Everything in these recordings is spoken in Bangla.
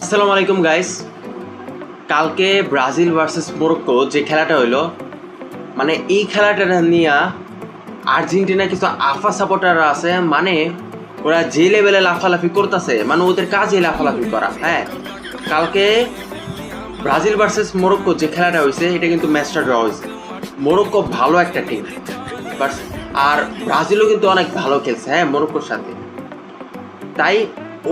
আসসালামু আলাইকুম গাইস। কালকে ব্রাজিল ভার্সেস মরক্কো যে খেলাটা হইলো, মানে এই খেলাটা নিয়ে আর্জেন্টিনা কিছু আফা সাপোর্টাররা আছে, মানে ওরা যে লেভেলে লাফালাফি করতেছে, মানে ওদের কাজে লাফালাফি করা। হ্যাঁ, কালকে ব্রাজিল ভার্সেস মরক্কো যে খেলাটা হয়েছে এটা কিন্তু ম্যাচটা ড্র হয়েছে। মরক্কো ভালো একটা টিম, বাট আর ব্রাজিলও কিন্তু অনেক ভালো খেলছে হ্যাঁ মরক্কোর সাথে। তাই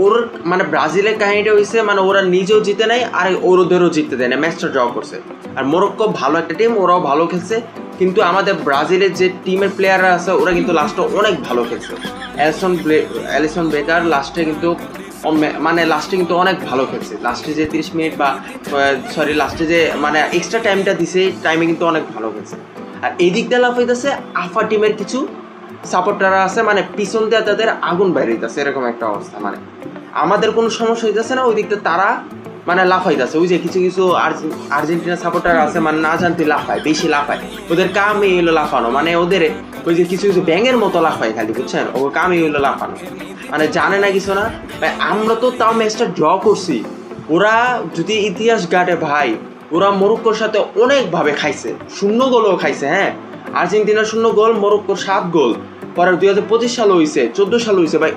ওর মানে ব্রাজিলের কাহিনীটা হয়েছে, মানে ওরা নিজেও জিতে নেয় আর ওদেরও জিততে দেয় না, ম্যাচটা ড্র করছে। আর মরক্কো ভালো একটা টিম, ওরাও ভালো খেলছে, কিন্তু আমাদের ব্রাজিলের যে টিমের প্লেয়াররা আছে ওরা কিন্তু লাস্টে অনেক ভালো খেলছে। অ্যালিসন বেকার লাস্টে কিন্তু কিন্তু অনেক ভালো খেলছে। লাস্টে যে 30 মিনিট বা লাস্টে যে মানে এক্সট্রা টাইমটা দিছে, টাইমে কিন্তু অনেক ভালো খেলছে। আর এই দিক দিয়ে লাভ হইতেছে আফা টিমের কিছু সাপোর্টাররা আছে, মানে পিছন দিয়ে তাদের আগুন বাইরে হইতেছে, এরকম একটা অবস্থা। মানে আমাদের কোনো সমস্যা হইতেছে না, ওই দিকটা তারা মানে লাফাইতেছে। ওই যে কিছু কিছু আর্জেন্টিনা সাপোর্টার আছে, মানে না জানতে লাফায়, বেশি লাফায়, ওদের কামই হলো লাফানো। মানে ওদের ওই যে কিছু কিছু ব্যাঙের মতো লাফায় খালি, বুঝছেন, ও কামই হলো লাফানো, মানে জানে না কিছু না ভাই। আমরা তো তাও ম্যাচটা ড্র করছি, ওরা যদি ইতিহাস গাটে ভাই, ওরা মরক্কোর সাথে অনেকভাবে খাইছে, 0 গোলও খাইছে। হ্যাঁ, আর্জেন্টিনার 0 গোল, মরক্কোর 7 গোল। পরে 2025 সালে হয়েছে, 14 সালে হয়েছে ভাই।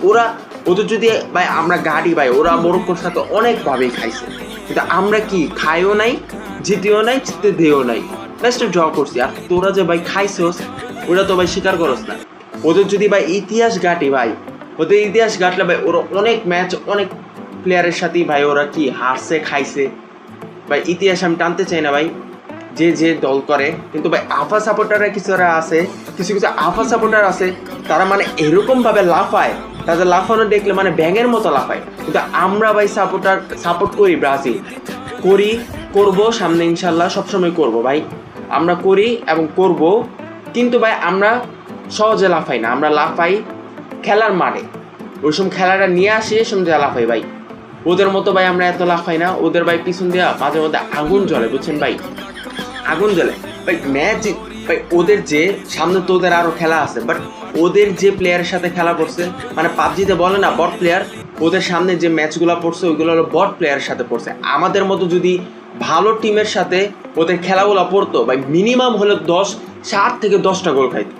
ওদের যদি ভাই আমরা গাড়ি ভাই, ওরা মরক্কোর সাথে অনেকভাবেই খাইছে, কিন্তু আমরা কি খাইও নাই, জিতেও নাই, জিততে দেও নাই, ম্যাচটা ড্র করছি। আর তোরা যে ভাই খাইছোস, ওরা তো ভাই স্বীকার করস না। ওদের যদি ভাই ইতিহাস ঘাটি ভাই, ওদের ইতিহাস ঘাটলে ভাই ওরা অনেক ম্যাচ অনেক প্লেয়ারের সাথেই ভাই ওরা কি হারছে, খাইছে ভাই। ইতিহাস আমি টানতে চাই না ভাই, যে যে দল করে, কিন্তু ভাই আফা সাপোর্টাররা কিছুরা আছে, কিছু কিছু আফা সাপোর্টার আছে, তারা মানে এরকমভাবে লাফায়, তাদের লাফানো দেখলে মানে ব্যাঙের মতো লাফায়। কিন্তু আমরা ভাই সাপোর্ট করি ব্রাজিল, করব সামনে ইনশাল্লাহ সবসময় করব ভাই, আমরা করি এবং করব। কিন্তু ভাই আমরা সহজে লাফাই না, আমরা লাফাই খেলার মাঠে, ওই সময় খেলাটা নিয়ে আসি, সময় লাফাই ভাই। ওদের মতো ভাই আমরা এত লাফাই না। ওদের ভাই পিছন দেওয়া মাঝে মধ্যে আগুন জ্বলে, বুঝছেন ভাই, আগুন জ্বলে ভাই। ম্যাচ ভাই ওদের যে সামনে তো ওদের আরো খেলা আছে, বাট ওদের যে প্লেয়ারের সাথে খেলা করছে, মানে পাবজিতে বলে না বট প্লেয়ার, ওদের সামনে যে ম্যাচগুলো পড়ছে ওইগুলো হলো বট প্লেয়ারের সাথে পড়ছে। আমাদের মতো যদি ভালো টিমের সাথে ওদের খেলাগুলো পড়তো ভাই, মিনিমাম হলো 7 থেকে 10টা গোল খাইতো।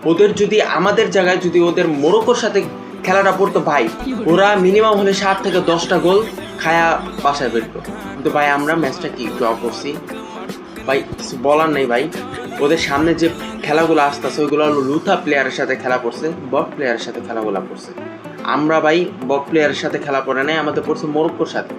ওদের যদি আমাদের জায়গায় যদি ওদের মরক্কোর সাথে খেলাটা পড়তো ভাই, ওরা মিনিমাম হলে 7 থেকে 10টা গোল খায়া বাসায় বেরতো। কিন্তু ভাই আমরা ম্যাচটা কি ড্র করছি ভাই, কিছু বলার নেই ভাই। ওদের সামনে যে খেলাগুলো আসতেছে ওইগুলো হলো লুথা প্লেয়ারের সাথে খেলা পড়ছে, বট প্লেয়ারের সাথে খেলাগুলো পড়ছে। আমরা ভাই বট প্লেয়ারের সাথে খেলা পড়ে নাই, আমাদের পড়ছে মরক্কোর সাথে।